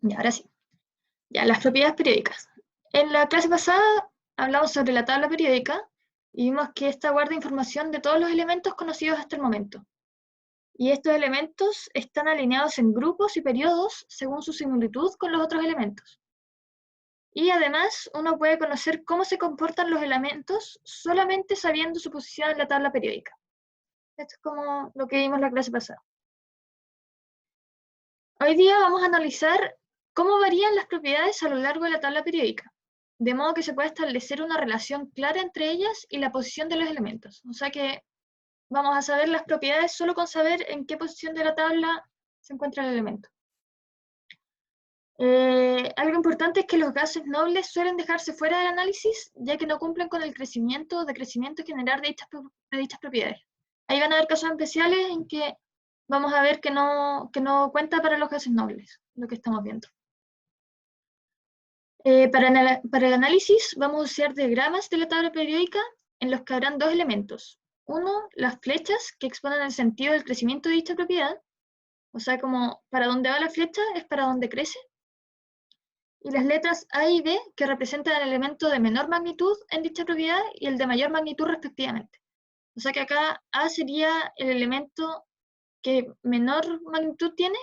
Y ahora sí. Ya, las propiedades periódicas. En la clase pasada hablamos sobre la tabla periódica y vimos que esta guarda información de todos los elementos conocidos hasta el momento. Y estos elementos están alineados en grupos y periodos según su similitud con los otros elementos. Y además, uno puede conocer cómo se comportan los elementos solamente sabiendo su posición en la tabla periódica. Esto es como lo que vimos en la clase pasada. Hoy día vamos a analizar cómo varían las propiedades a lo largo de la tabla periódica, de modo que se pueda establecer una relación clara entre ellas y la posición de los elementos. O sea que vamos a saber las propiedades solo con saber en qué posición de la tabla se encuentra el elemento. Algo importante es que los gases nobles suelen dejarse fuera del análisis, ya que no cumplen con el crecimiento o decrecimiento general de dichas propiedades. Ahí van a haber casos especiales en que vamos a ver que no cuenta para los gases nobles, lo que estamos viendo. Para el análisis vamos a usar diagramas de la tabla periódica en los que habrán dos elementos. Uno, las flechas que exponen el sentido del crecimiento de dicha propiedad, o sea, como para dónde va la flecha es para dónde crece. Y las letras A y B que representan el elemento de menor magnitud en dicha propiedad y el de mayor magnitud respectivamente. O sea que acá A sería el elemento que menor magnitud tiene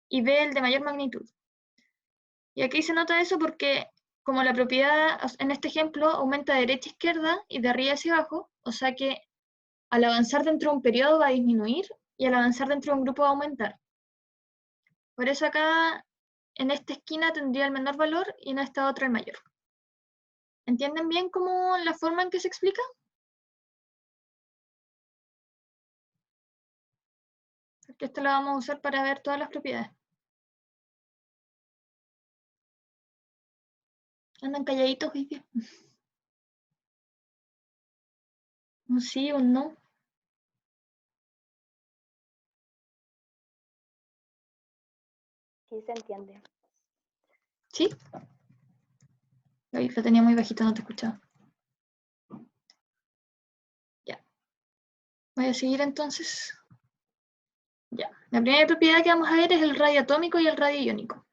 y B el de mayor magnitud. Y aquí se nota eso porque como la propiedad en este ejemplo aumenta de derecha a izquierda y de arriba hacia abajo, o sea que al avanzar dentro de un periodo va a disminuir y al avanzar dentro de un grupo va a aumentar. Por eso acá en esta esquina tendría el menor valor y en esta otra el mayor. ¿Entienden bien cómo la forma en que se explica? Porque esto lo vamos a usar para ver todas las propiedades. Andan calladitos hoy día. Un sí, un no. Sí, se entiende. ¿Sí? Ahí lo tenía muy bajito, no te escuchaba. Ya. Voy a seguir entonces. Ya. La primera propiedad que vamos a ver es el radio atómico y el radio iónico.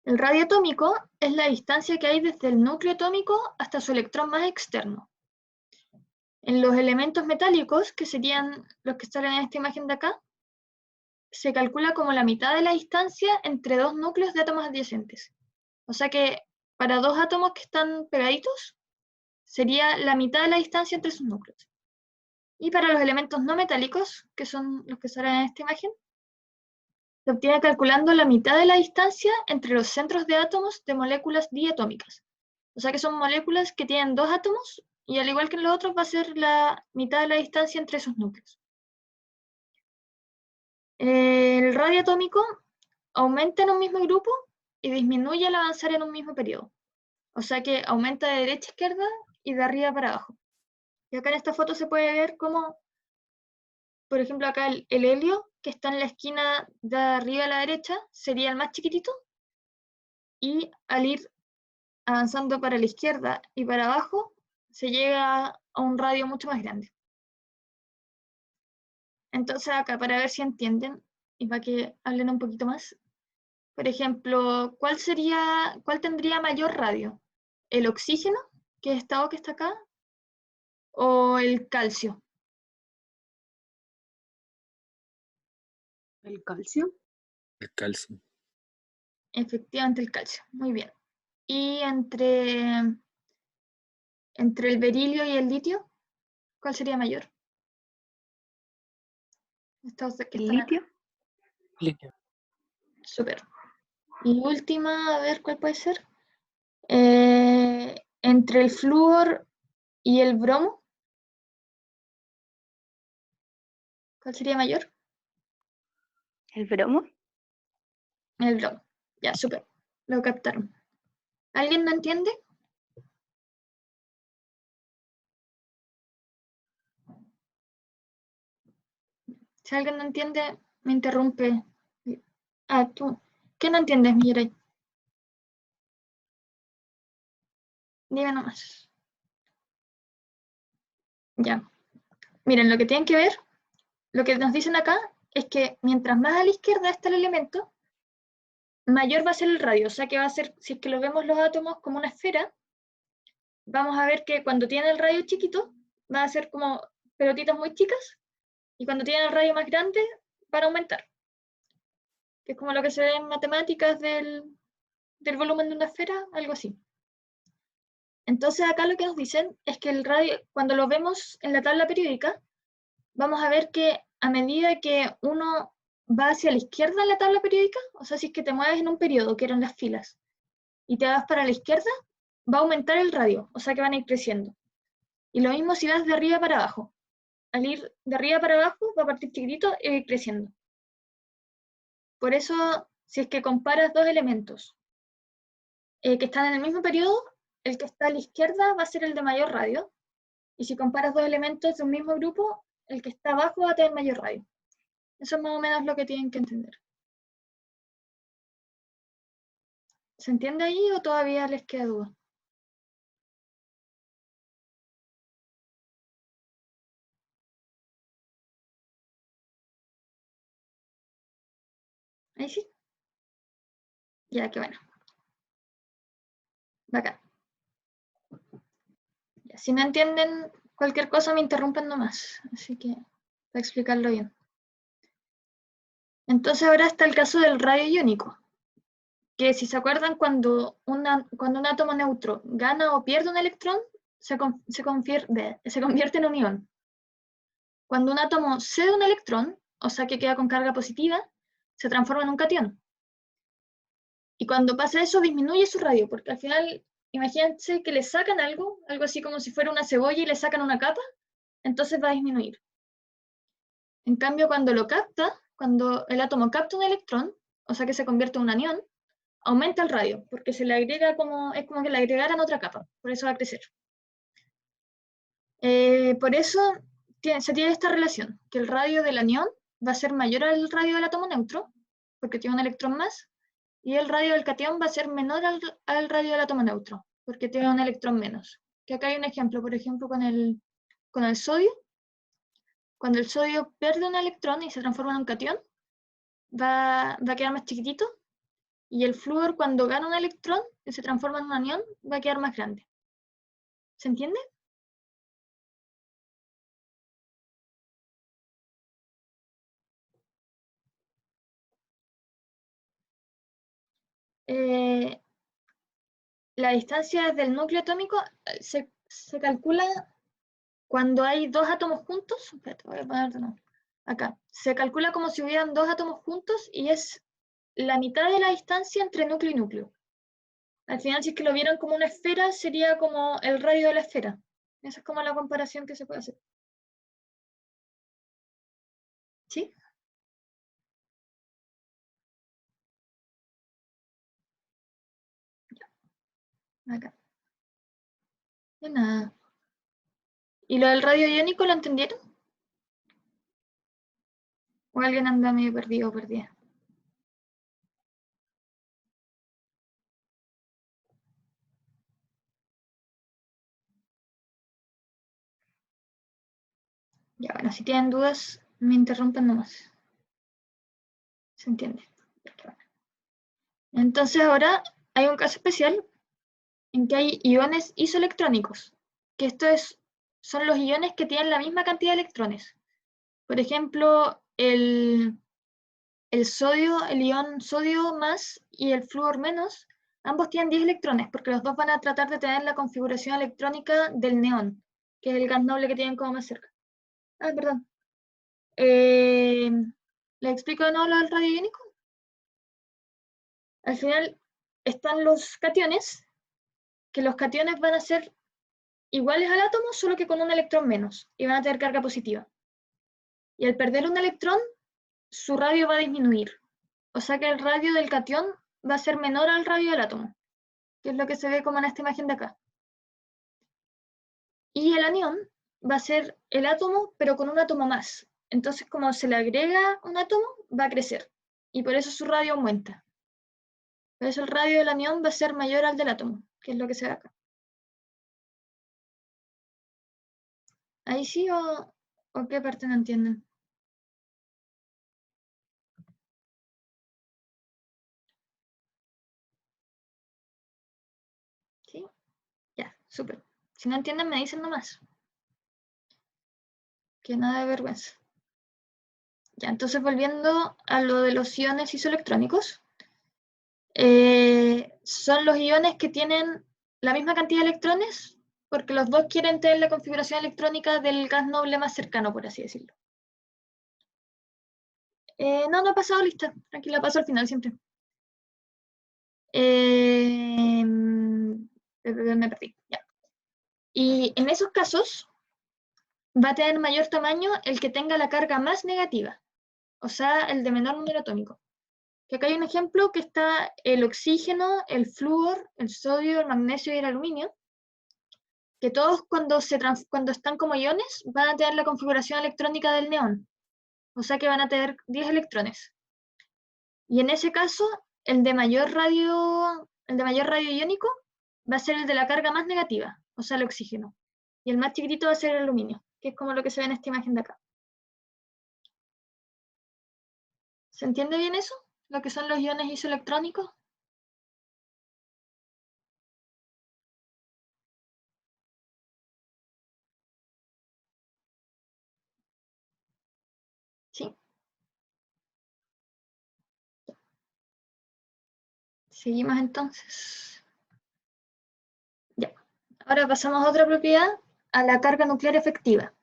El radio atómico es la distancia que hay desde el núcleo atómico hasta su electrón más externo. En los elementos metálicos, que serían los que salen en esta imagen de acá, se calcula como la mitad de la distancia entre dos núcleos de átomos adyacentes. O sea que para dos átomos que están pegaditos, sería la mitad de la distancia entre sus núcleos. Y para los elementos no metálicos, que son los que salen en esta imagen, se obtiene calculando la mitad de la distancia entre los centros de átomos de moléculas diatómicas. O sea que son moléculas que tienen dos átomos y al igual que en los otros va a ser la mitad de la distancia entre sus núcleos. El radio atómico aumenta en un mismo grupo y disminuye al avanzar en un mismo periodo. O sea que aumenta de derecha a izquierda y de arriba para abajo. Y acá en esta foto se puede ver cómo, por ejemplo, acá el helio, que está en la esquina de arriba a la derecha, sería el más chiquitito, y al ir avanzando para la izquierda y para abajo, se llega a un radio mucho más grande. Entonces acá, para ver si entienden, y para que hablen un poquito más, por ejemplo, ¿cuál tendría mayor radio? ¿El oxígeno, que es esta O que está acá, o el calcio? ¿El calcio? El calcio. Efectivamente el calcio, muy bien. ¿Y entre el berilio y el litio, cuál sería mayor? Estos que ¿El están acá. litio? Litio. Súper. Y última, a ver cuál puede ser. Entre el flúor y el bromo, ¿cuál sería mayor? ¿El bromo? El bromo. Ya, súper. Lo captaron. ¿Alguien no entiende? Si alguien no entiende, me interrumpe. Ah, tú. ¿Qué no entiendes, Mireille? Dime nomás. Ya. Miren, lo que tienen que ver, lo que nos dicen acá, es que mientras más a la izquierda está el elemento, mayor va a ser el radio. O sea que va a ser, si es que lo vemos los átomos como una esfera, vamos a ver que cuando tiene el radio chiquito, va a ser como pelotitas muy chicas, y cuando tiene el radio más grande, van a aumentar. Que es como lo que se ve en matemáticas del volumen de una esfera, algo así. Entonces acá lo que nos dicen es que el radio, cuando lo vemos en la tabla periódica, vamos a ver que a medida que uno va hacia la izquierda en la tabla periódica, o sea, si es que te mueves en un periodo, que eran las filas, y te vas para la izquierda, va a aumentar el radio, o sea que van a ir creciendo. Y lo mismo si vas de arriba para abajo. Al ir de arriba para abajo, va a partir chiquitito e ir creciendo. Por eso, si es que comparas dos elementos que están en el mismo periodo, el que está a la izquierda va a ser el de mayor radio, y si comparas dos elementos de un mismo grupo, el que está abajo va a tener mayor radio. Eso es más o menos lo que tienen que entender. ¿Se entiende ahí o todavía les queda duda? Ahí sí. Ya, qué bueno. Bacán. Ya, si no entienden cualquier cosa, me interrumpen nomás. Así que, para explicarlo bien. Entonces ahora está el caso del radio iónico. Que si se acuerdan, cuando un átomo neutro gana o pierde un electrón, se convierte en un ion. Cuando un átomo cede un electrón, o sea que queda con carga positiva, se transforma en un catión. Y cuando pasa eso, disminuye su radio, porque al final, imagínense que le sacan algo así como si fuera una cebolla y le sacan una capa, entonces va a disminuir. En cambio, cuando lo capta, cuando el átomo capta un electrón, o sea que se convierte en un anión, aumenta el radio, porque se le agrega es como que le agregaran otra capa, por eso va a crecer. Por eso se tiene esta relación, que el radio del anión va a ser mayor al radio del átomo neutro, porque tiene un electrón más, y el radio del catión va a ser menor al radio del átomo neutro, porque tiene un electrón menos. Que acá hay un ejemplo, por ejemplo, con el sodio. Cuando el sodio pierde un electrón y se transforma en un catión, va a quedar más chiquitito, y el flúor cuando gana un electrón y se transforma en un anión, va a quedar más grande. ¿Se entiende? Eh, la distancia desde el núcleo atómico se calcula cuando hay dos átomos juntos. Espérate, voy a poner de nuevo. Acá. Se calcula como si hubieran dos átomos juntos y es la mitad de la distancia entre núcleo y núcleo. Al final, si es que lo vieran como una esfera, sería como el radio de la esfera. Esa es como la comparación que se puede hacer. ¿Sí? Acá. De nada. ¿Y lo del radio iónico lo entendieron? ¿O alguien anda medio perdido o perdida? Ya, bueno, si tienen dudas, me interrumpen nomás. ¿Se entiende? Entonces ahora hay un caso especial en que hay iones isoelectrónicos, que son los iones que tienen la misma cantidad de electrones. Por ejemplo, el sodio, el ion sodio más y el flúor menos, ambos tienen 10 electrones, porque los dos van a tratar de tener la configuración electrónica del neón, que es el gas noble que tienen como más cerca. Ah, perdón. ¿Les explico de nuevo lo del radio iónico? Al final están los cationes, que los cationes van a ser iguales al átomo, solo que con un electrón menos, y van a tener carga positiva. Y al perder un electrón, su radio va a disminuir. O sea que el radio del catión va a ser menor al radio del átomo, que es lo que se ve como en esta imagen de acá. Y el anión va a ser el átomo, pero con un átomo más. Entonces, como se le agrega un átomo, va a crecer. Y por eso su radio aumenta. Por eso el radio del anión va a ser mayor al del átomo, que es lo que se ve acá. ¿Ahí sí o qué parte no entienden? Súper. Si no entienden, me dicen nomás. Que nada de vergüenza. Ya, entonces volviendo a lo de los iones isoelectrónicos, son los iones que tienen la misma cantidad de electrones porque los dos quieren tener la configuración electrónica del gas noble más cercano, por así decirlo. No he pasado lista. Tranquila, paso al final siempre. Me perdí. Ya. Y en esos casos va a tener mayor tamaño el que tenga la carga más negativa, o sea, el de menor número atómico. Que acá hay un ejemplo que está el oxígeno, el flúor, el sodio, el magnesio y el aluminio, que todos cuando están como iones van a tener la configuración electrónica del neón, o sea que van a tener 10 electrones. Y en ese caso, el de mayor radio iónico va a ser el de la carga más negativa, o sea, el oxígeno. Y el más chiquitito va a ser el aluminio, que es como lo que se ve en esta imagen de acá. ¿Se entiende bien eso? Lo que son los iones isoelectrónicos. ¿Sí? Seguimos entonces. Ya. Ahora pasamos a otra propiedad, a la carga nuclear efectiva.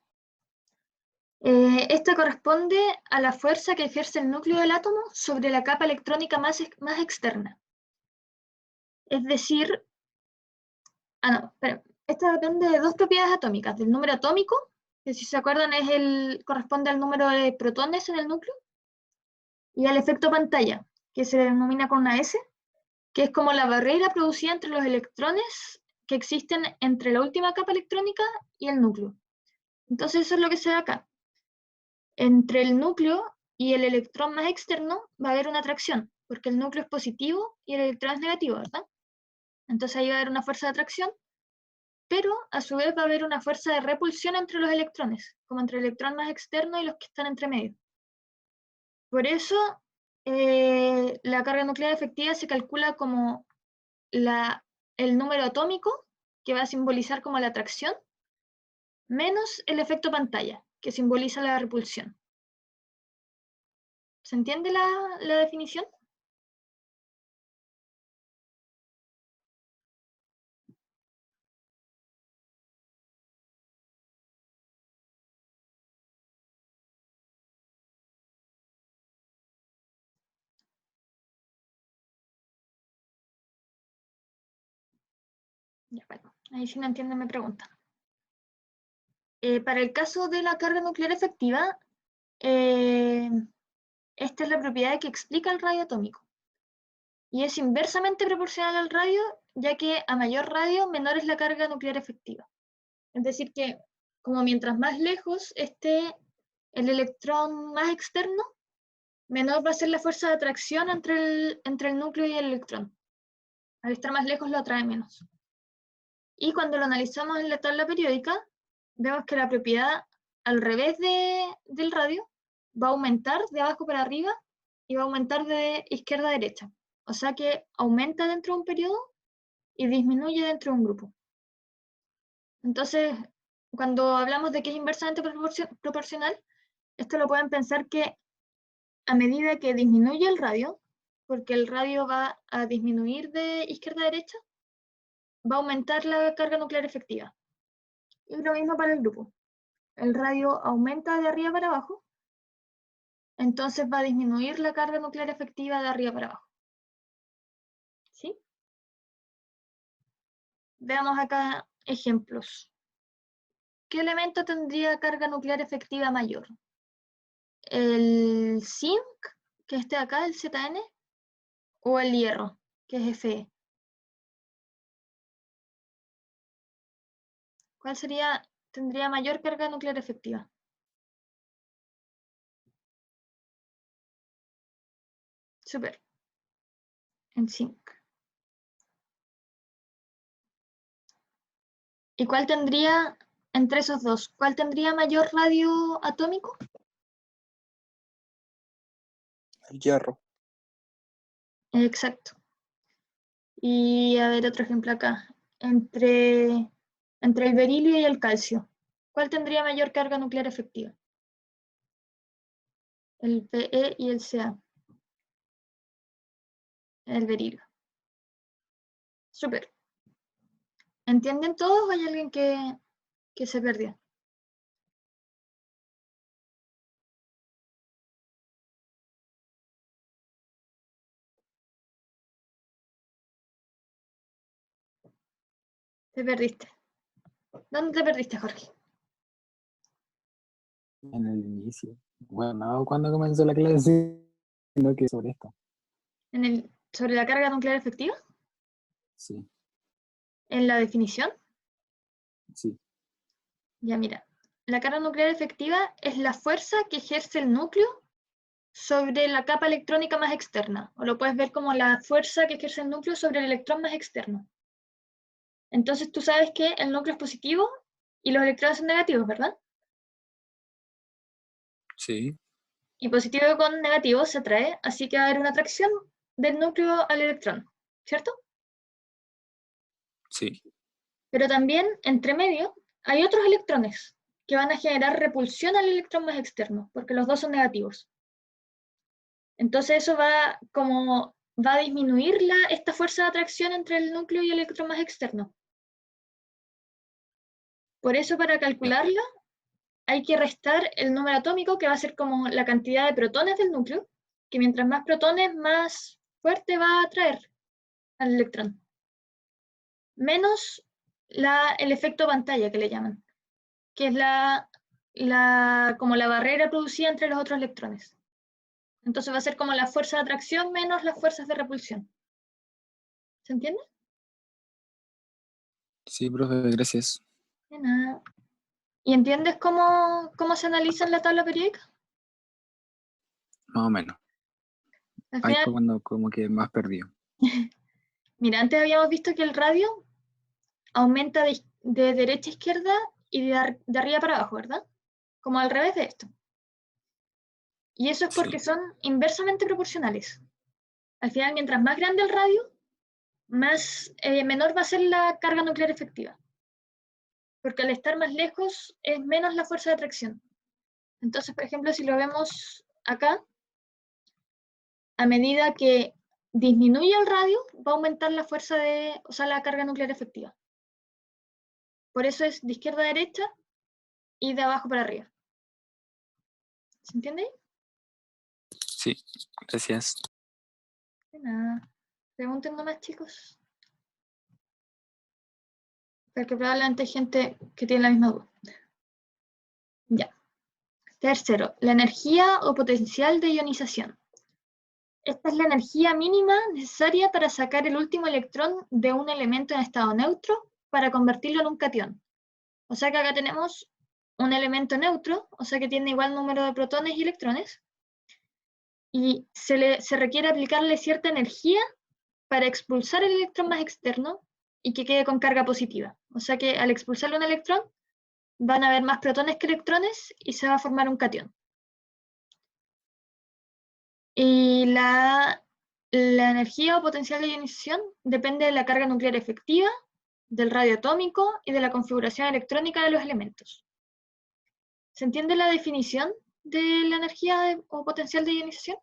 Esta corresponde a la fuerza que ejerce el núcleo del átomo sobre la capa electrónica más externa. Es decir, esta depende de dos propiedades atómicas, del número atómico, que si se acuerdan corresponde al número de protones en el núcleo, y al efecto pantalla, que se denomina con una S, que es como la barrera producida entre los electrones que existen entre la última capa electrónica y el núcleo. Entonces eso es lo que se da acá. Entre el núcleo y el electrón más externo va a haber una atracción, porque el núcleo es positivo y el electrón es negativo, ¿verdad? Entonces ahí va a haber una fuerza de atracción, pero a su vez va a haber una fuerza de repulsión entre los electrones, como entre el electrón más externo y los que están entre medio. Por eso la carga nuclear efectiva se calcula como el número atómico, que va a simbolizar como la atracción, menos el efecto pantalla, que simboliza la repulsión. ¿Se entiende la definición? Ya, bueno, ahí si no entienden me preguntan. Para el caso de la carga nuclear efectiva, esta es la propiedad que explica el radio atómico. Y es inversamente proporcional al radio, ya que a mayor radio, menor es la carga nuclear efectiva. Es decir que, como mientras más lejos esté el electrón más externo, menor va a ser la fuerza de atracción entre el núcleo y el electrón. Al estar más lejos lo atrae menos. Y cuando lo analizamos en la tabla periódica, vemos que la propiedad al revés del radio va a aumentar de abajo para arriba y va a aumentar de izquierda a derecha. O sea que aumenta dentro de un periodo y disminuye dentro de un grupo. Entonces, cuando hablamos de que es inversamente proporcional, esto lo pueden pensar que a medida que disminuye el radio, porque el radio va a disminuir de izquierda a derecha, va a aumentar la carga nuclear efectiva. Y lo mismo para el grupo. El radio aumenta de arriba para abajo, entonces va a disminuir la carga nuclear efectiva de arriba para abajo. ¿Sí? Veamos acá ejemplos. ¿Qué elemento tendría carga nuclear efectiva mayor? ¿El zinc, que esté acá, el ZN, o el hierro, que es Fe? ¿Cuál tendría mayor carga nuclear efectiva? Super. El zinc. ¿Y cuál tendría, entre esos dos, cuál tendría mayor radio atómico? El hierro. Exacto. Y a ver otro ejemplo acá. Entre entre el berilio y el calcio, ¿cuál tendría mayor carga nuclear efectiva? El Pe y el Ca. El berilio. Súper. ¿Entienden todos o hay alguien que se perdió? Te perdiste. ¿Dónde te perdiste, Jorge? En el inicio. Bueno, no cuando comenzó la clase, sino que sobre esto. ¿Sobre la carga nuclear efectiva? Sí, ¿En la definición? sí, Ya mira, la carga nuclear efectiva es la fuerza que ejerce el núcleo sobre la capa electrónica más externa, o lo puedes ver como la fuerza que ejerce el núcleo sobre el electrón más externo. Entonces tú sabes que el núcleo es positivo y los electrones son negativos, ¿verdad? sí, Y positivo con negativo se atrae, así que va a haber una atracción del núcleo al electrón, ¿cierto? sí. Pero también, entre medio, hay otros electrones que van a generar repulsión al electrón más externo, porque los dos son negativos. Entonces eso va a disminuir esta fuerza de atracción entre el núcleo y el electrón más externo. Por eso, para calcularla, hay que restar el número atómico, que va a ser como la cantidad de protones del núcleo, que mientras más protones, más fuerte va a atraer al electrón. Menos el efecto pantalla, que le llaman, que es como la barrera producida entre los otros electrones. Entonces va a ser como la fuerza de atracción menos las fuerzas de repulsión. ¿Se entiende? Sí, profe, gracias. De nada. ¿Y entiendes cómo se analiza en la tabla periódica? Más o menos. Al Ahí final, fue cuando como que más perdido. mira, antes habíamos visto que el radio aumenta de derecha a izquierda y de arriba para abajo, ¿verdad? Como al revés de esto. Y eso es porque Sí, son inversamente proporcionales. Al final, mientras más grande el radio, menor va a ser la carga nuclear efectiva. Porque al estar más lejos es menos la fuerza de atracción. Entonces, por ejemplo, si lo vemos acá, a medida que disminuye el radio, va a aumentar la fuerza la carga nuclear efectiva. Por eso es de izquierda a derecha y de abajo para arriba. ¿Se entiende? sí, gracias. De nada. Pregunten nomás, chicos. Porque probablemente hay gente que tiene la misma duda. Ya. Tercero, la energía o potencial de ionización. Esta es la energía mínima necesaria para sacar el último electrón de un elemento en estado neutro para convertirlo en un catión. O sea que acá tenemos un elemento neutro, o sea que tiene igual número de protones y electrones, y se requiere aplicarle cierta energía para expulsar el electrón más externo y que quede con carga positiva. O sea que al expulsarle un electrón, van a haber más protones que electrones y se va a formar un catión. Y la energía o potencial de ionización depende de la carga nuclear efectiva, del radio atómico y de la configuración electrónica de los elementos. ¿Se entiende la definición de la energía o potencial de ionización?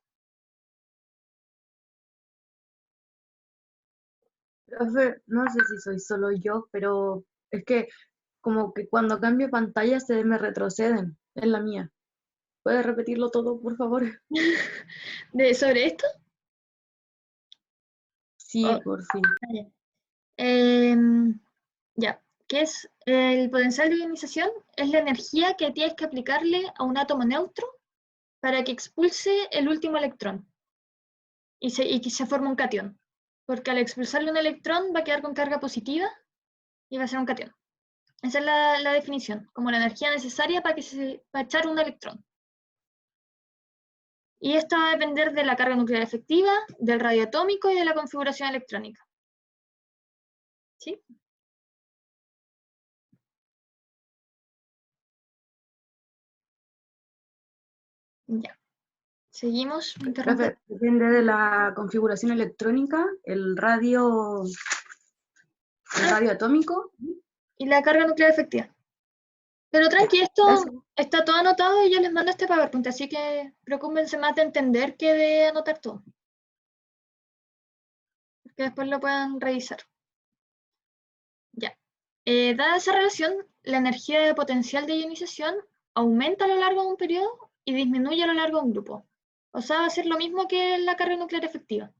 Profe, no sé si soy solo yo, pero es que como que cuando cambio pantalla se me retroceden. Es la mía. ¿Puedes repetirlo todo, por favor? ¿Sobre esto? Sí, Oh, por fin. ya, ¿qué es el potencial de ionización? Es la energía que tienes que aplicarle a un átomo neutro para que expulse el último electrón y que se forme un catión. Porque al expulsarle un electrón va a quedar con carga positiva y va a ser un catión. Esa es la definición, como la energía necesaria para echar un electrón. Y esto va a depender de la carga nuclear efectiva, del radio atómico y de la configuración electrónica. ¿Sí? Ya. Seguimos. Profe, depende de la configuración electrónica, el radio atómico y la carga nuclear efectiva. Pero tranqui, esto Gracias. está todo anotado y yo les mando este PowerPoint, así que preocúpense más de entender que de anotar todo. Que después lo puedan revisar. Ya. Dada esa relación, la energía de potencial de ionización aumenta a lo largo de un periodo y disminuye a lo largo de un grupo. O sea, va a ser lo mismo que la carga nuclear efectiva.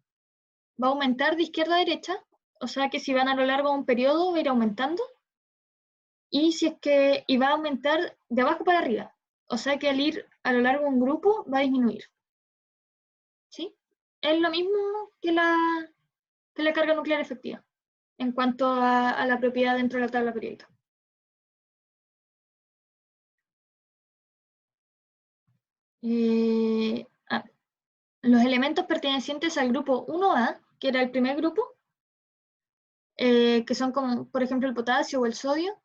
Va a aumentar de izquierda a derecha, o sea que si van a lo largo de un periodo va a ir aumentando, y va a aumentar de abajo para arriba. O sea que al ir a lo largo de un grupo va a disminuir. ¿Sí? Es lo mismo que la carga nuclear efectiva en cuanto a la propiedad dentro de la tabla periódica. Los elementos pertenecientes al grupo 1A, que era el primer grupo, que son como, por ejemplo, el potasio o el sodio,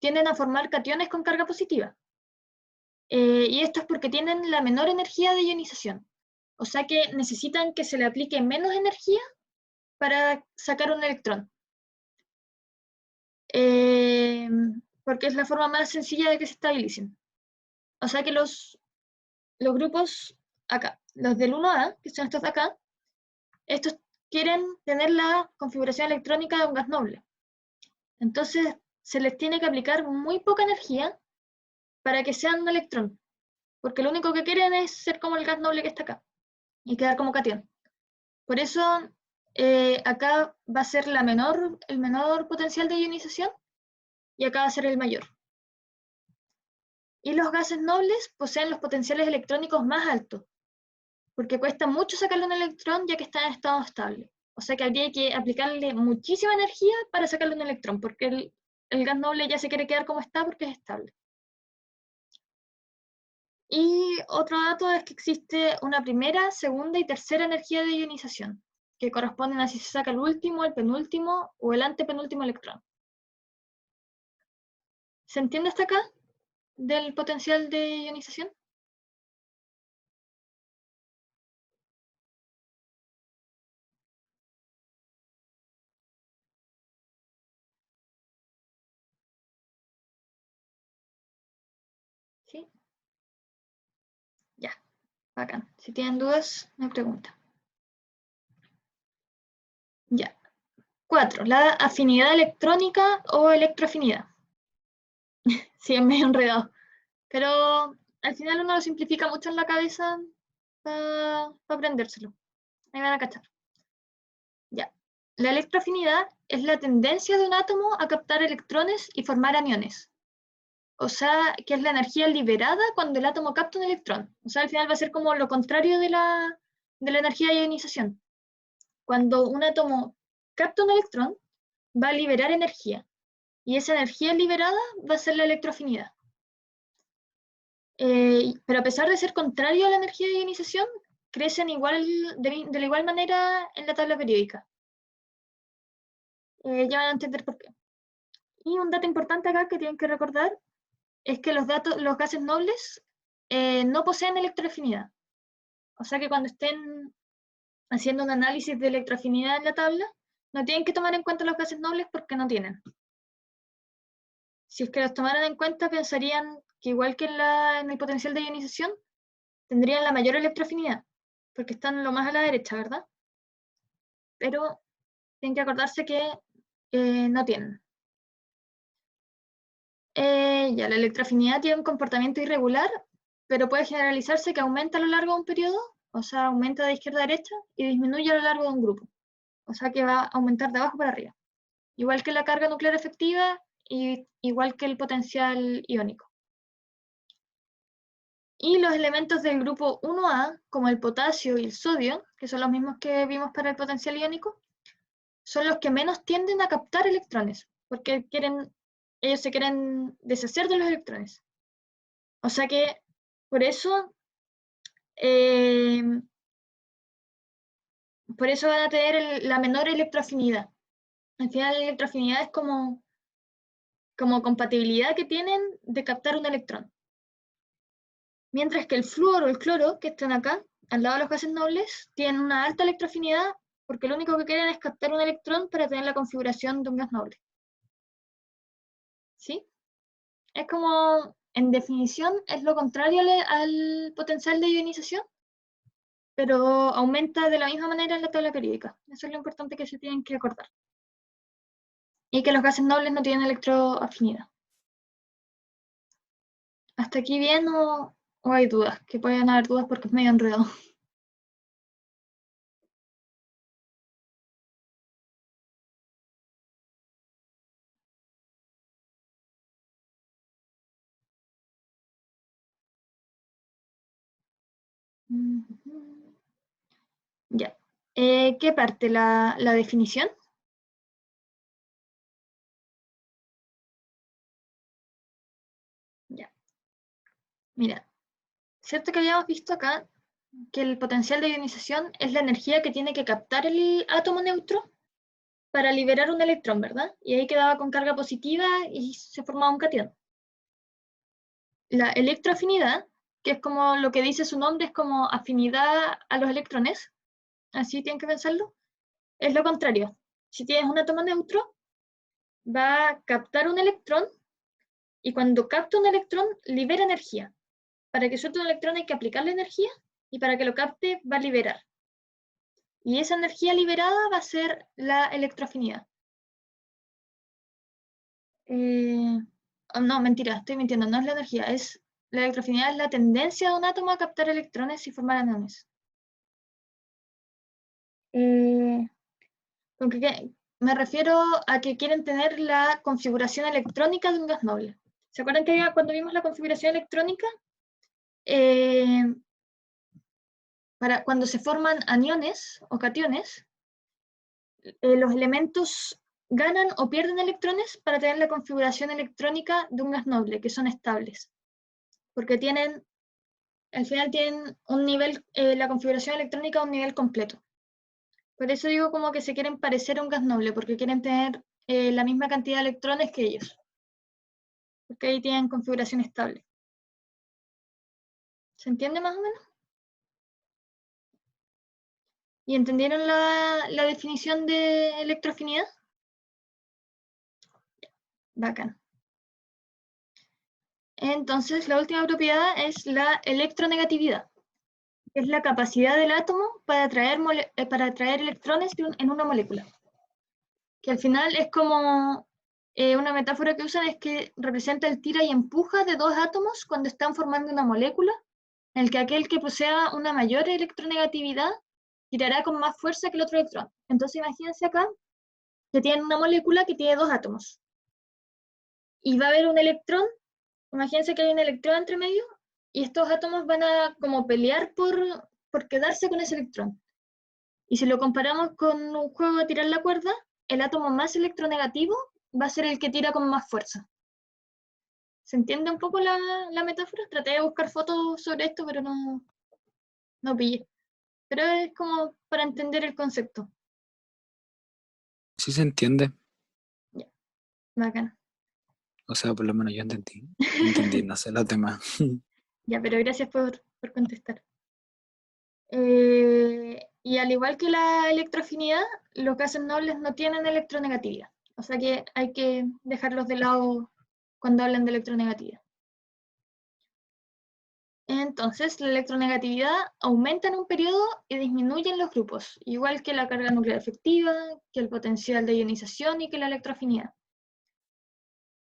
tienden a formar cationes con carga positiva. Y esto es porque tienen la menor energía de ionización. O sea que necesitan que se le aplique menos energía para sacar un electrón. Porque es la forma más sencilla de que se estabilicen. O sea que los grupos acá, los del 1A, que son estos de acá, estos quieren tener la configuración electrónica de un gas noble. Entonces se les tiene que aplicar muy poca energía para que sean un electrón, porque lo único que quieren es ser como el gas noble que está acá y quedar como cation. Por eso acá va a ser el menor potencial de ionización y acá va a ser el mayor. Y los gases nobles poseen los potenciales electrónicos más altos, porque cuesta mucho sacarle un electrón ya que está en estado estable. O sea que habría que aplicarle muchísima energía para sacarle un electrón, porque el gas noble ya se quiere quedar como está porque es estable. Y otro dato es que existe una primera, segunda y tercera energía de ionización, que corresponden a si se saca el último, el penúltimo o el antepenúltimo electrón. ¿Se entiende hasta acá del potencial de ionización? ¿Sí? Ya, bacán. Si tienen dudas, me preguntan. Ya. 4. La afinidad electrónica o electroafinidad. Sí, es medio enredado. Pero al final uno lo simplifica mucho en la cabeza para aprendérselo. Ahí van a cachar. Ya. La electroafinidad es la tendencia de un átomo a captar electrones y formar aniones. O sea, que es la energía liberada cuando el átomo capta un electrón. O sea, al final va a ser como lo contrario de la energía de ionización. Cuando un átomo capta un electrón, va a liberar energía. Y esa energía liberada va a ser la electroafinidad. Pero a pesar de ser contrario a la energía de ionización, crecen de la igual manera en la tabla periódica. Ya van a entender por qué. Y un dato importante acá que tienen que recordar es que los gases nobles no poseen electroafinidad. O sea que cuando estén haciendo un análisis de electroafinidad en la tabla, no tienen que tomar en cuenta los gases nobles porque no tienen. Si es que los tomaran en cuenta, pensarían que igual que en el potencial de ionización, tendrían la mayor electroafinidad, porque están lo más a la derecha, ¿verdad? Pero tienen que acordarse que no tienen. Ya, la electroafinidad tiene un comportamiento irregular, pero puede generalizarse que aumenta a lo largo de un periodo, o sea, aumenta de izquierda a derecha, y disminuye a lo largo de un grupo, o sea que va a aumentar de abajo para arriba. Igual que la carga nuclear efectiva y igual que el potencial iónico. Y los elementos del grupo 1A, como el potasio y el sodio, que son los mismos que vimos para el potencial iónico, son los que menos tienden a captar electrones, porque ellos se quieren deshacer de los electrones. O sea que por eso, eh, van a tener la menor electroafinidad. Al final la electroafinidad es como compatibilidad que tienen de captar un electrón. Mientras que el flúor o el cloro, que están acá, al lado de los gases nobles, tienen una alta electroafinidad porque lo único que quieren es captar un electrón para tener la configuración de un gas noble. ¿Sí? Es como, en definición, es lo contrario al potencial de ionización, pero aumenta de la misma manera en la tabla periódica. Eso es lo importante que se tienen que acordar. Y que los gases nobles no tienen electroafinidad. ¿Hasta aquí bien o hay dudas? Que pueden haber dudas porque es medio enredado. Ya. ¿Qué parte? ¿La definición? Ya. Mira, cierto que habíamos visto acá que el potencial de ionización es la energía que tiene que captar el átomo neutro para liberar un electrón, ¿verdad? Y ahí quedaba con carga positiva y se formaba un catión. La electroafinidad, que es como lo que dice su nombre, es como afinidad a los electrones, así tienen que pensarlo, es lo contrario. Si tienes un átomo neutro, va a captar un electrón y cuando capta un electrón, libera energía. Para que suelte un electrón hay que aplicarle energía y para que lo capte va a liberar. Y esa energía liberada va a ser la electroafinidad. No, mentira, estoy mintiendo, no es la energía, la electroafinidad es la tendencia de un átomo a captar electrones y formar aniones. Me refiero a que quieren tener la configuración electrónica de un gas noble. ¿Se acuerdan que cuando vimos la configuración electrónica? Cuando se forman aniones o cationes, los elementos ganan o pierden electrones para tener la configuración electrónica de un gas noble, que son estables. Porque al final tienen un nivel, la configuración electrónica a un nivel completo. Por eso digo como que se quieren parecer a un gas noble, porque quieren tener la misma cantidad de electrones que ellos. Porque ahí tienen configuración estable. ¿Se entiende más o menos? ¿Y entendieron la definición de electroafinidad? Bacán. Entonces, la última propiedad es la electronegatividad, que es la capacidad del átomo para atraer electrones en una molécula. Que al final es como una metáfora que usan, es que representa el tira y empuja de dos átomos cuando están formando una molécula, en el que aquel que posea una mayor electronegatividad tirará con más fuerza que el otro electrón. Entonces imagínense acá que tienen una molécula que tiene dos átomos. Y va a haber un electrón, imagínense que hay un electrón entre medio, y estos átomos van a como pelear por quedarse con ese electrón. Y si lo comparamos con un juego de tirar la cuerda, el átomo más electronegativo va a ser el que tira con más fuerza. ¿Se entiende un poco la metáfora? Traté de buscar fotos sobre esto, pero no pillé. Pero es como para entender el concepto. Sí se entiende. Ya, bacán. O sea, por lo menos yo entendí. Entendí, no sé los demás. Ya, pero gracias por contestar. Y al igual que la electroafinidad, los gases nobles no tienen electronegatividad. O sea que hay que dejarlos de lado cuando hablan de electronegatividad. Entonces, la electronegatividad aumenta en un periodo y disminuye en los grupos, igual que la carga nuclear efectiva, que el potencial de ionización y que la electroafinidad.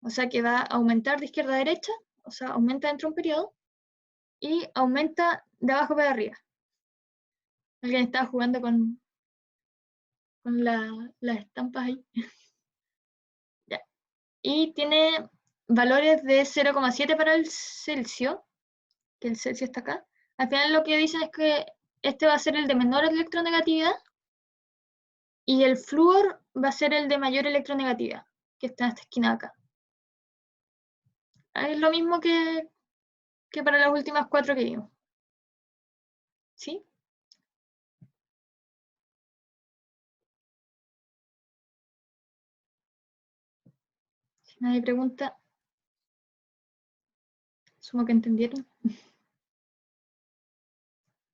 O sea que va a aumentar de izquierda a derecha, o sea, aumenta dentro de un periodo, y aumenta de abajo para arriba. Alguien estaba jugando con las estampas ahí. Ya. Y tiene valores de 0,7 para el Celsius, que el Celsius está acá. Al final lo que dicen es que este va a ser el de menor electronegatividad y el flúor va a ser el de mayor electronegatividad, que está en esta esquina de acá. Es lo mismo que para las últimas 4 que vimos. ¿Sí? Si nadie pregunta, sumo que entendieron.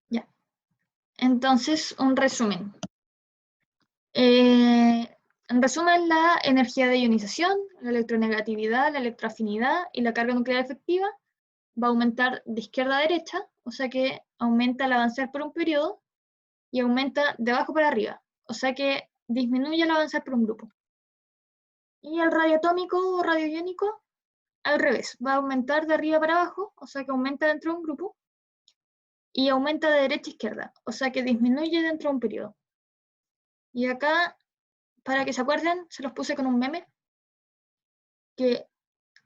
Ya. Entonces, un resumen. En resumen, la energía de ionización, la electronegatividad, la electroafinidad y la carga nuclear efectiva va a aumentar de izquierda a derecha, o sea que aumenta al avanzar por un periodo y aumenta de abajo para arriba, o sea que disminuye al avanzar por un grupo. Y el radio atómico o radio iónico, al revés, va a aumentar de arriba para abajo, o sea que aumenta dentro de un grupo, y aumenta de derecha a izquierda, o sea que disminuye dentro de un periodo. Y acá, para que se acuerden, se los puse con un meme, que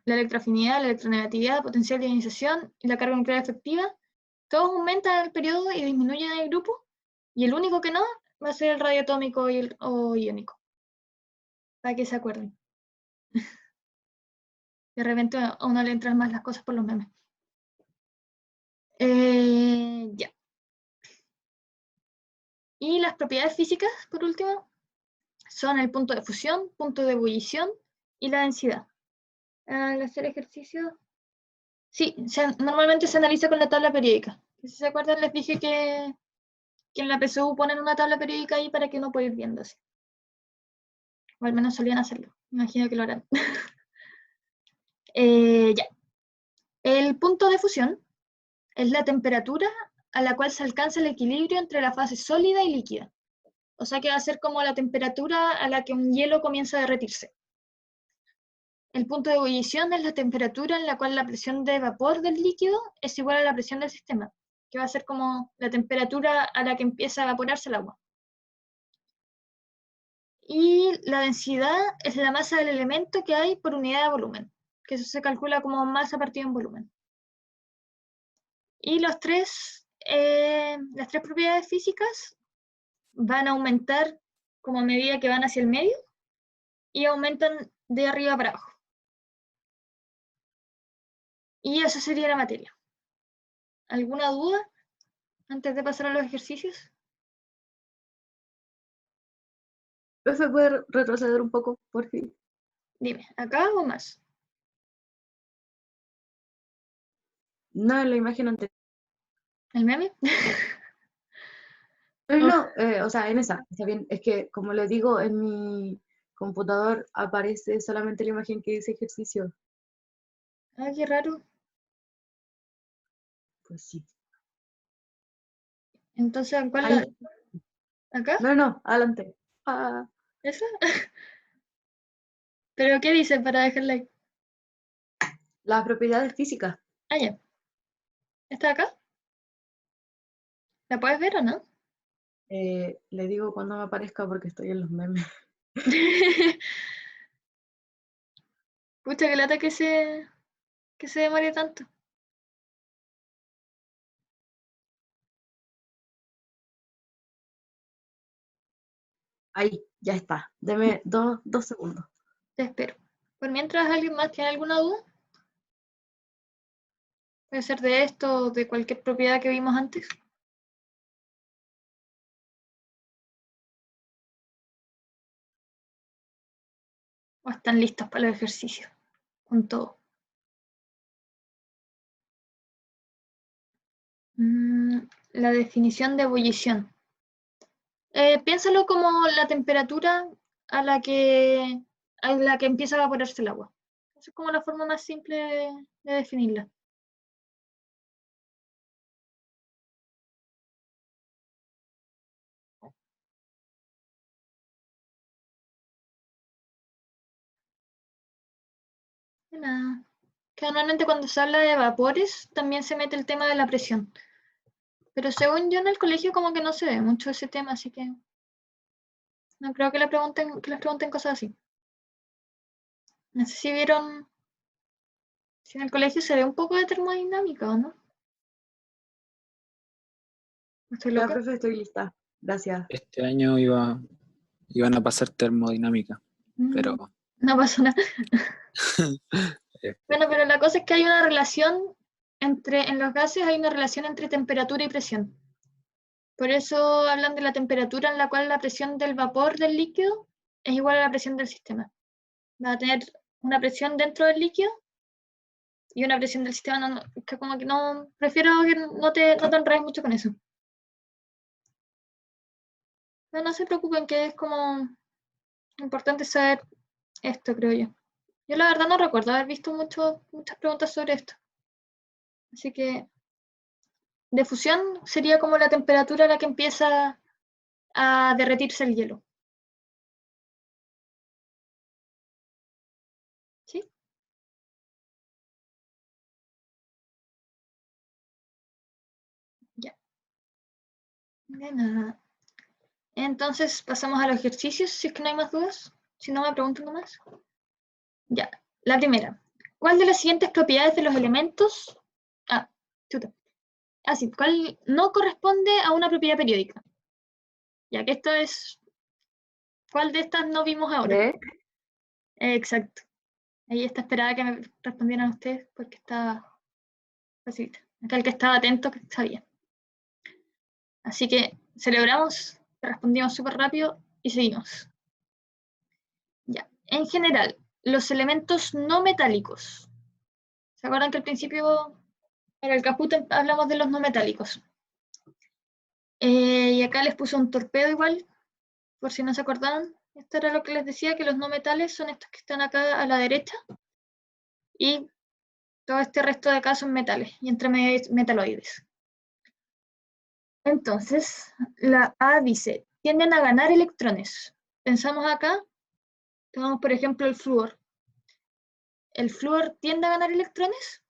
la electroafinidad, la electronegatividad, potencial de ionización y la carga nuclear efectiva, todos aumentan en el periodo y disminuyen en el grupo, y el único que no va a ser el radio atómico o iónico, para que se acuerden. De repente a uno le entran más las cosas por los memes. Ya. Y las propiedades físicas, por último, son el punto de fusión, punto de ebullición y la densidad. Al hacer ejercicio, sí, normalmente se analiza con la tabla periódica. Si se acuerdan, les dije que en la PSU ponen una tabla periódica ahí para que uno pueda ir viendo así. O al menos solían hacerlo. Me imagino que lo harán. Ya. El punto de fusión es la temperatura a la cual se alcanza el equilibrio entre la fase sólida y líquida. O sea que va a ser como la temperatura a la que un hielo comienza a derretirse. El punto de ebullición es la temperatura en la cual la presión de vapor del líquido es igual a la presión del sistema, que va a ser como la temperatura a la que empieza a evaporarse el agua. Y la densidad es la masa del elemento que hay por unidad de volumen, que eso se calcula como masa partido en volumen. Y las tres propiedades físicas van a aumentar como a medida que van hacia el medio y aumentan de arriba para abajo. Y eso sería la materia. ¿Alguna duda antes de pasar a los ejercicios? ¿Profe, puede retroceder un poco, por fin? Dime, ¿acá o más? No, en la imagen anterior. ¿El meme? No, o sea, en esa, está bien. Es que, como les digo, en mi computador aparece solamente la imagen que dice ejercicio. Ah, qué raro. Pues sí. Entonces, ¿cuál Ahí. ¿Acá? No, adelante. Ah, ¿Esa? ¿Pero qué dice para dejarla ahí? las propiedades físicas. Ah, ya. ¿Está acá? ¿La puedes ver o no? Le digo cuando me aparezca porque estoy en los memes. Pucha, que lata que se demore tanto. Ahí, ya está. Deme dos segundos. Te espero. Por mientras, ¿alguien más tiene alguna duda? Puede ser de esto o de cualquier propiedad que vimos antes. ¿O están listos para los ejercicios? Con todo. La definición de ebullición. Piénsalo como la temperatura a la que empieza a evaporarse el agua. Esa es como la forma más simple de definirla. De nada. Que normalmente cuando se habla de vapores también se mete el tema de la presión. Pero según yo en el colegio como que no se ve mucho ese tema, así que no creo que les pregunten cosas así. No sé si vieron, si en el colegio se ve un poco de termodinámica o no. ¿Estoy Ya, loca? profe, estoy lista. Gracias. Este año iban a pasar termodinámica, pero No pasó nada. Bueno, pero la cosa es que hay una relación en los gases hay una relación entre temperatura y presión. Por eso hablan de la temperatura en la cual la presión del vapor del líquido es igual a la presión del sistema. Va a tener una presión dentro del líquido y una presión del sistema, que como que no, prefiero que no te enredes mucho con eso. No se preocupen que es como Lo importante es saber esto, creo yo. Yo la verdad no recuerdo haber visto muchas preguntas sobre esto. Así que de fusión sería como la temperatura a la que empieza a derretirse el hielo. ¿Sí? Ya. De nada. Entonces pasamos a los ejercicios, si es que no hay más dudas. Si no, me preguntan nomás. Ya. La primera. ¿Cuál de las siguientes propiedades de los elementos... Ah, chuta. Sí, ¿cuál no corresponde a una propiedad periódica? Ya que esto es... ¿Cuál de estas no vimos ahora? ¿Qué? Exacto. Ahí está esperada que me respondieran ustedes porque está facilita. Acá el que estaba atento que sabía. Así que celebramos, respondimos súper rápido y seguimos. Ya. En general, los elementos no metálicos. ¿Se acuerdan que al principio en el Caput hablamos de los no metálicos? Y acá les puse un torpedo igual, por si no se acordaban. Esto era lo que les decía, que los no metales son estos que están acá a la derecha. Y todo este resto de acá son metales, y entre medio metaloides. Entonces, la A dice, tienden a ganar electrones. Pensamos acá, tenemos por ejemplo el flúor. ¿El flúor tiende a ganar electrones?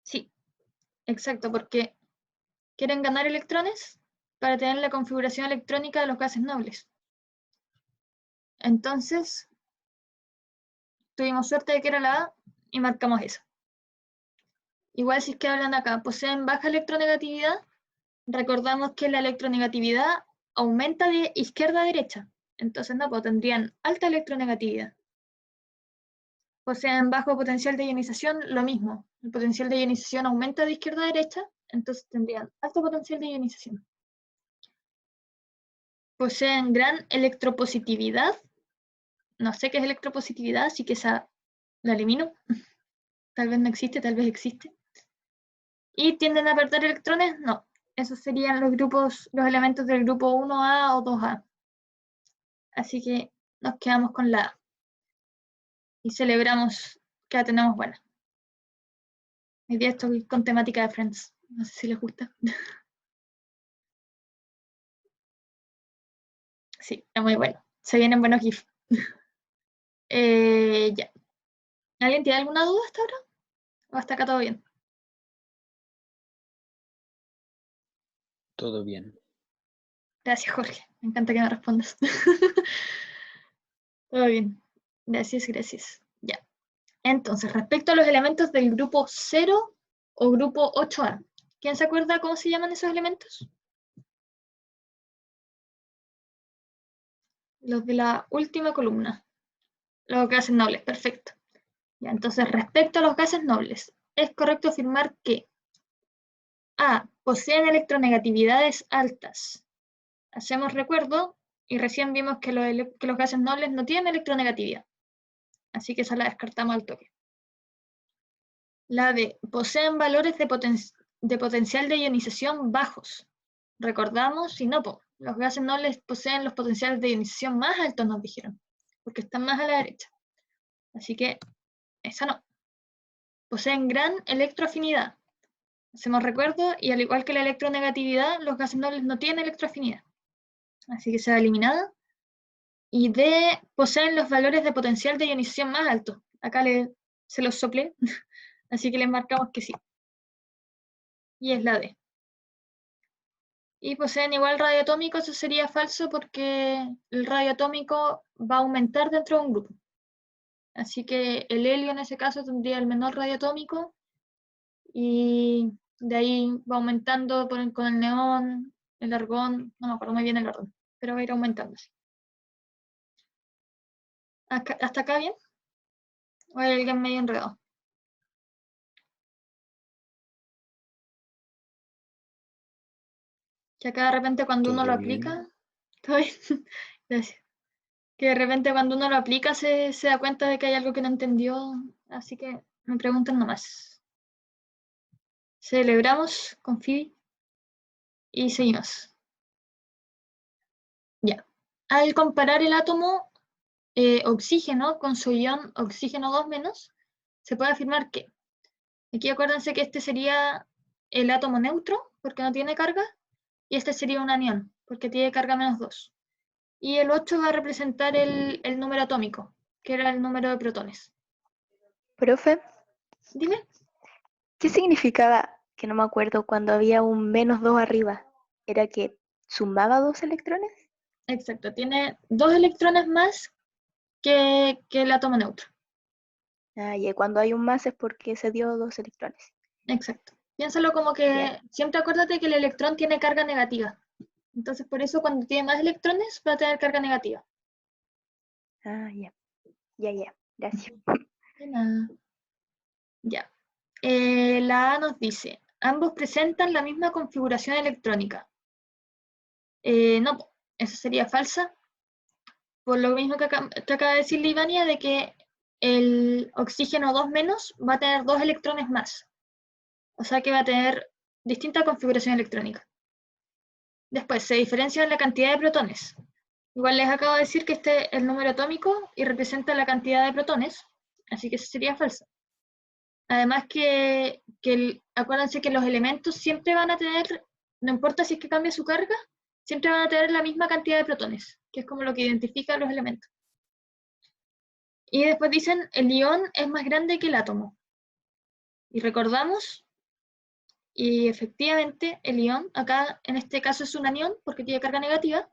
Sí, exacto, porque quieren ganar electrones para tener la configuración electrónica de los gases nobles. Entonces, tuvimos suerte de que era la A y marcamos eso. Igual si es que hablan acá, poseen baja electronegatividad, recordamos que la electronegatividad aumenta de izquierda a derecha. Entonces no, pues tendrían alta electronegatividad. Poseen bajo potencial de ionización, lo mismo. El potencial de ionización aumenta de izquierda a derecha, entonces tendrían alto potencial de ionización. Poseen gran electropositividad. No sé qué es electropositividad, así que esa la elimino. Tal vez no existe, tal vez existe. ¿Y tienden a perder electrones? No. Esos serían los grupos, los elementos del grupo 1A o 2A. Así que nos quedamos con la A. Y celebramos que la tenemos buena. Hoy día estoy con temática de Friends. No sé si les gusta. Sí, es muy bueno. Se vienen buenos GIFs. Ya. ¿Alguien tiene alguna duda hasta ahora? ¿O hasta acá todo bien? Todo bien. Gracias, Jorge. Me encanta que me respondas. Todo bien. Gracias, gracias. Ya. Entonces, respecto a los elementos del grupo 0 o grupo 8A, ¿quién se acuerda cómo se llaman esos elementos? Los de la última columna. Los gases nobles, perfecto. Ya, entonces, respecto a los gases nobles, es correcto afirmar que A. Poseen electronegatividades altas. Hacemos recuerdo y recién vimos que los gases nobles no tienen electronegatividad. Así que esa la descartamos al toque. La B. Poseen valores de potencial de ionización bajos. Recordamos, si no, los gases nobles poseen los potenciales de ionización más altos, nos dijeron, porque están más a la derecha. Así que esa no. Poseen gran electroafinidad. Hacemos recuerdo, y al igual que la electronegatividad, los gases nobles no tienen electroafinidad. Así que se va eliminada. Y D, poseen los valores de potencial de ionización más altos. Acá se los soplé, así que les marcamos que sí. Y es la D. Y poseen igual radio atómico, eso sería falso porque el radio atómico va a aumentar dentro de un grupo. Así que el helio en ese caso tendría el menor radio atómico y de ahí va aumentando con el neón, el argón, no me acuerdo muy bien el orden, pero va a ir aumentando así. ¿Hasta acá bien? ¿O hay alguien medio enredado? Que acá de repente cuando uno lo ¿Todo aplica, bien? ¿todo bien? Gracias. Que de repente cuando uno lo aplica se da cuenta de que hay algo que no entendió, así que me preguntan nomás. Celebramos con Phoebe. Y seguimos. Ya. Al comparar el átomo oxígeno con su ion oxígeno 2-, se puede afirmar que, aquí acuérdense que este sería el átomo neutro, porque no tiene carga, y este sería un anión, porque tiene carga -2. Y el 8 va a representar el número atómico, que era el número de protones. Profe, Dime. ¿qué significaba, que no me acuerdo, cuando había un -2 arriba? ¿Era que sumaba 2 electrones? Exacto, tiene 2 electrones más que el átomo neutro. Ah, y cuando hay un más es porque se dio 2 electrones. Exacto. Piénsalo como que Bien. siempre acuérdate que el electrón tiene carga negativa. Entonces, por eso cuando tiene más electrones va a tener carga negativa. Ah, ya. Ya. Gracias. De nada. Ya. La A nos dice, ambos presentan la misma configuración electrónica. No, esa sería falsa. Por lo mismo que acaba de decir Ivania, de que el oxígeno 2- va a tener 2 electrones más. O sea que va a tener distinta configuración electrónica. Después, se diferencia en la cantidad de protones. Igual les acabo de decir que este es el número atómico y representa la cantidad de protones, así que eso sería falso. Además acuérdense que los elementos siempre van a tener, no importa si es que cambia su carga, siempre van a tener la misma cantidad de protones, que es como lo que identifica a los elementos. Y después dicen, el ion es más grande que el átomo. Y recordamos, y efectivamente el ion, acá en este caso es un anión, porque tiene carga negativa,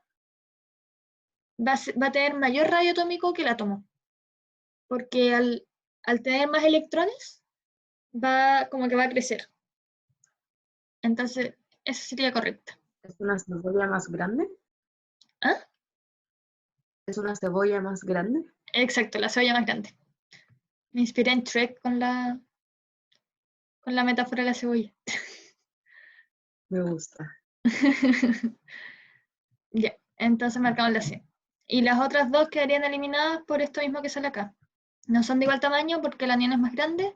va a tener mayor radio atómico que el átomo, porque al tener más electrones, como que va a crecer. Entonces, eso sería correcto. ¿Es una cebolla más grande? ¿Ah? ¿Es una cebolla más grande? Exacto, la cebolla más grande. Me inspiré en Shrek con la metáfora de la cebolla. Me gusta. Ya, entonces marcamos la C. Y las otras dos quedarían eliminadas por esto mismo que sale acá. No son de igual tamaño porque el anión es más grande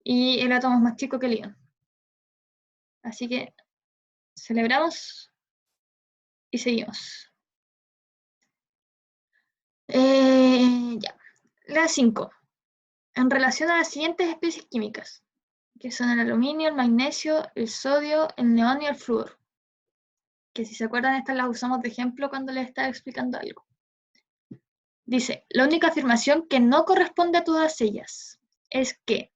y el átomo es más chico que el ion. Así que celebramos y seguimos. Ya. La 5. En relación a las siguientes especies químicas, que son el aluminio, el magnesio, el sodio, el neón y el flúor. Que si se acuerdan, estas las usamos de ejemplo cuando les estaba explicando algo. Dice, la única afirmación que no corresponde a todas ellas es que,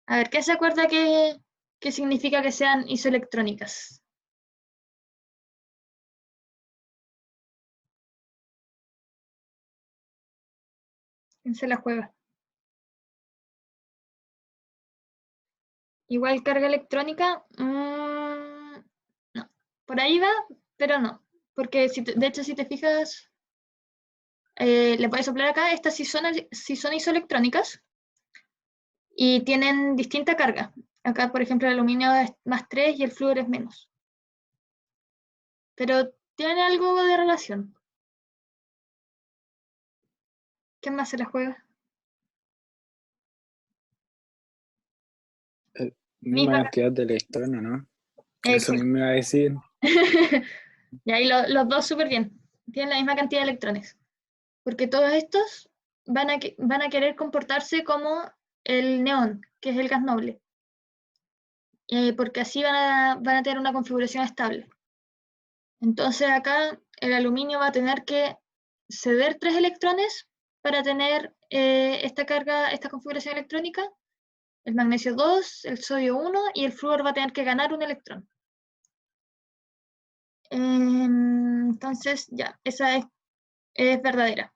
a ver, ¿qué se acuerda que significa que sean isoelectrónicas? ¿Quién se la juega? Igual carga electrónica, no. Por ahí va, pero no. Porque de hecho, si te fijas, le puedes soplar acá, estas sí son isoelectrónicas y tienen distinta carga. Acá, por ejemplo, el aluminio es +3 y el flúor es menos. Pero tiene algo de relación. ¿Quién más se la juega? Misma Misma. cantidad de electrones, ¿no? Eso Exacto. mismo iba a decir. Y ahí los dos súper bien. Tienen la misma cantidad de electrones. Porque todos estos van a querer comportarse como el neón, que es el gas noble. Porque así van a tener una configuración estable. Entonces acá el aluminio va a tener que ceder 3 electrones para tener esta carga, esta configuración electrónica. El magnesio 2, el sodio 1 y el flúor va a tener que ganar un electrón. Entonces, ya, esa es verdadera.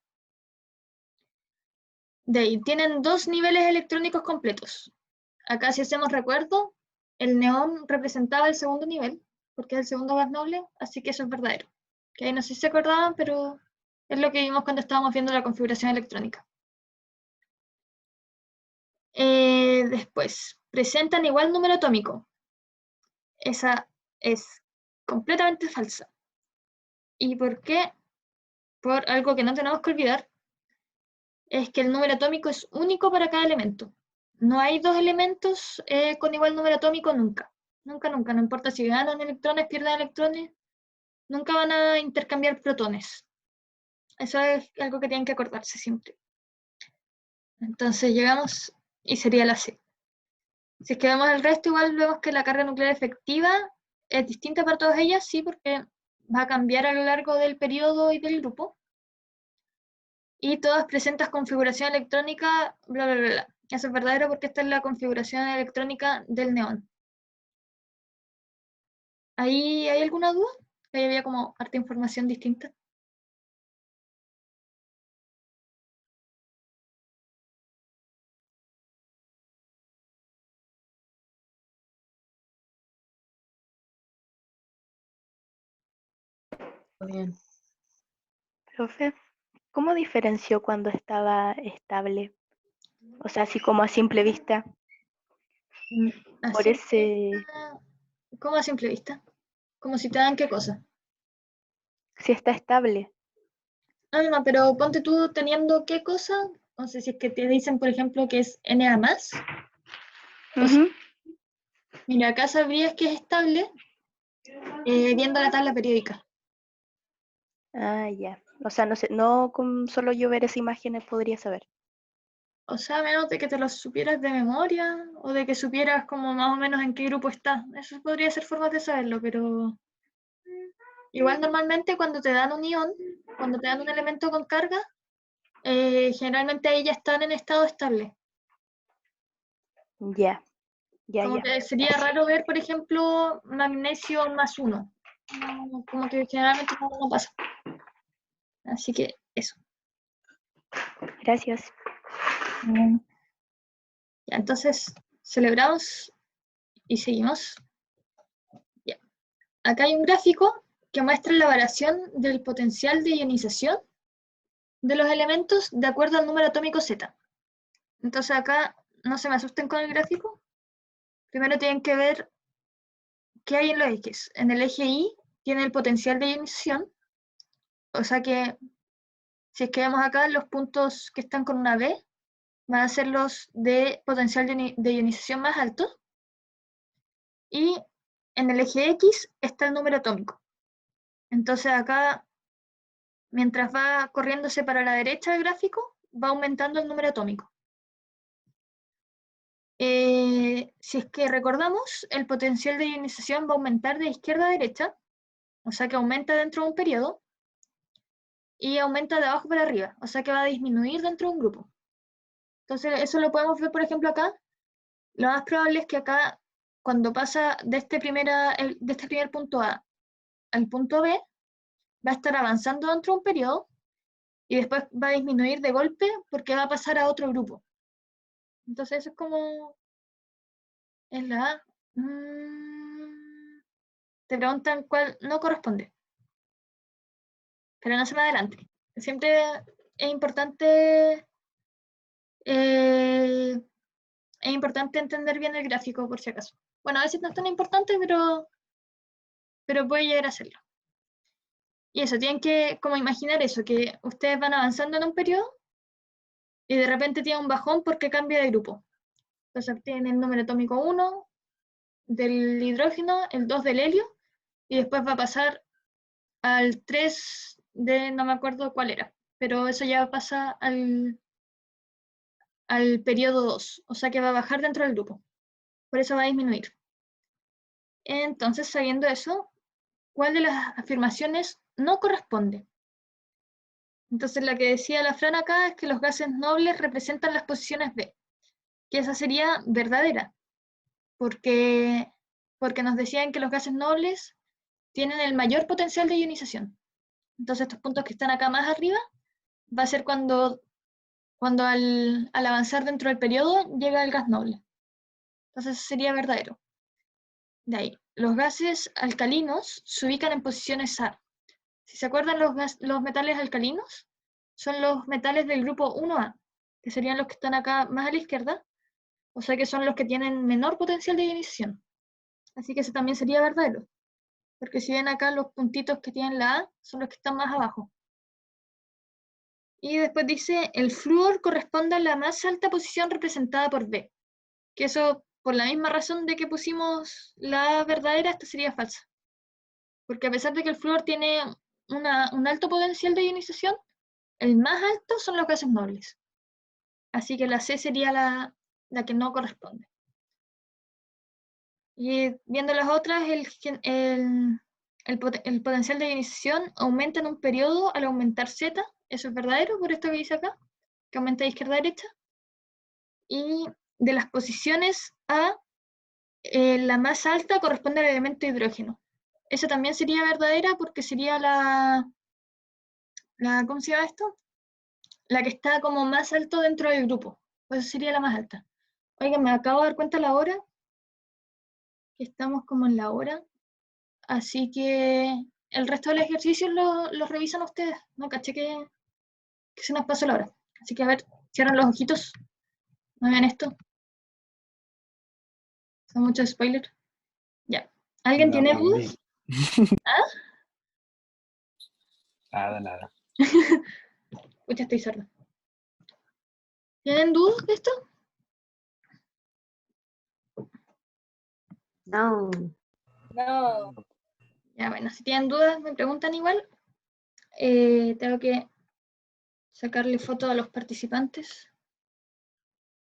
De ahí, tienen 2 niveles electrónicos completos. Acá, si hacemos recuerdo, el neón representaba el segundo nivel, porque es el segundo gas noble, así que eso es verdadero. Que ahí no sé si se acordaban, pero es lo que vimos cuando estábamos viendo la configuración electrónica. Después, presentan igual número atómico. Esa es completamente falsa. ¿Y por qué? Por algo que no tenemos que olvidar, es que el número atómico es único para cada elemento. No hay 2 elementos con igual número atómico nunca. Nunca, nunca, no importa si ganan electrones, pierden electrones, nunca van a intercambiar protones. Eso es algo que tienen que acordarse siempre. Entonces llegamos y sería la C. Si es que vemos el resto, igual vemos que la carga nuclear efectiva es distinta para todas ellas, sí, porque va a cambiar a lo largo del periodo y del grupo. Y todas presentan configuración electrónica, bla, bla, bla, bla. Eso es verdadero porque esta es la configuración electrónica del neón. ¿Ahí hay alguna duda? Ahí había como harta información distinta. Bien. Profe, ¿cómo diferenció cuando estaba estable? O sea, así como a simple vista, A por simple ese, vista, ¿cómo a simple vista? Como si te dan qué cosa. si está estable. No, no, no, pero ponte tú teniendo qué cosa. No sé si es que te dicen, por ejemplo, que es Na+. O sea, Ujú. mira, acá sabrías que es estable viendo la tabla periódica. Ah, ya. O sea, no sé, no con solo yo ver esa imagen podría saber. O sea, a menos de que te lo supieras de memoria o de que supieras como más o menos en qué grupo está. Eso podría ser formas de saberlo, pero igual normalmente cuando te dan un ion, cuando te dan un elemento con carga, generalmente ahí ya están en estado estable. Ya, ya, Como ya. que sería raro ver, por ejemplo, magnesio +1. No, como que generalmente no pasa. Así que eso. Gracias. Ya, entonces, celebramos y seguimos. Ya. Acá hay un gráfico que muestra la variación del potencial de ionización de los elementos de acuerdo al número atómico Z. Entonces acá, no se me asusten con el gráfico. Primero tienen que ver qué hay en los ejes. En el eje Y tiene el potencial de ionización, o sea que si es que vemos acá los puntos que están con una B, van a ser los de potencial de ionización más alto. Y en el eje X está el número atómico. Entonces acá, mientras va corriéndose para la derecha el gráfico, va aumentando el número atómico. Si es que recordamos, el potencial de ionización va a aumentar de izquierda a derecha, o sea que aumenta dentro de un periodo, y aumenta de abajo para arriba, o sea que va a disminuir dentro de un grupo. Entonces eso lo podemos ver, por ejemplo, acá. Lo más probable es que acá, cuando pasa de este primer punto A al punto B, va a estar avanzando dentro de un periodo y después va a disminuir de golpe porque va a pasar a otro grupo. Entonces eso es como en la A. Te preguntan cuál no corresponde, pero no se me adelante. Siempre es importante, eh, es importante entender bien el gráfico por si acaso. Bueno, a veces no es tan importante, pero puede llegar a serlo. Y eso, tienen que como imaginar eso, que ustedes van avanzando en un periodo y de repente tienen un bajón porque cambia de grupo. Entonces tienen el número atómico 1 del hidrógeno, el 2 del helio, y después va a pasar al 3 de, no me acuerdo cuál era, pero eso ya pasa al periodo 2, o sea que va a bajar dentro del grupo. Por eso va a disminuir. Entonces, sabiendo eso, ¿cuál de las afirmaciones no corresponde? Entonces, la que decía la Fran acá es que los gases nobles representan las posiciones B, que esa sería verdadera, porque nos decían que los gases nobles tienen el mayor potencial de ionización. Entonces, estos puntos que están acá más arriba va a ser cuando al avanzar dentro del periodo llega el gas noble. Entonces, sería verdadero. De ahí, los gases alcalinos se ubican en posiciones A. Si se acuerdan, los metales alcalinos son los metales del grupo 1A, que serían los que están acá más a la izquierda, o sea que son los que tienen menor potencial de ionización. Así que ese también sería verdadero, porque si ven acá los puntitos que tienen la A, son los que están más abajo. Y después dice, el flúor corresponde a la más alta posición representada por B, que eso por la misma razón de que pusimos la verdadera, esta sería falsa. Porque a pesar de que el flúor tiene un alto potencial de ionización, el más alto son los gases nobles. Así que la C sería la que no corresponde. Y viendo las otras, el potencial de ionización aumenta en un periodo al aumentar Z, eso es verdadero por esto que dice acá, que aumenta de izquierda a derecha. Y de las posiciones A, la más alta corresponde al elemento hidrógeno. Esa también sería verdadera porque sería ¿cómo se llama esto? La que está como más alto dentro del grupo. Pues sería la más alta. Oigan, me acabo de dar cuenta la hora, que estamos como en la hora, así que el resto del ejercicio los revisan ustedes. No caché que se nos pasó la hora. Así que a ver, cierran los ojitos. No vean esto. Son muchos spoilers. Ya. ¿Alguien No tiene aprendí. dudas? ¿Ah? Nada. Escucha, estoy sorda. ¿Tienen dudas de esto? No. No. Ya, bueno, si tienen dudas, me preguntan igual. Tengo que sacarle foto a los participantes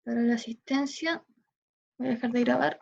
para la asistencia. Voy a dejar de grabar.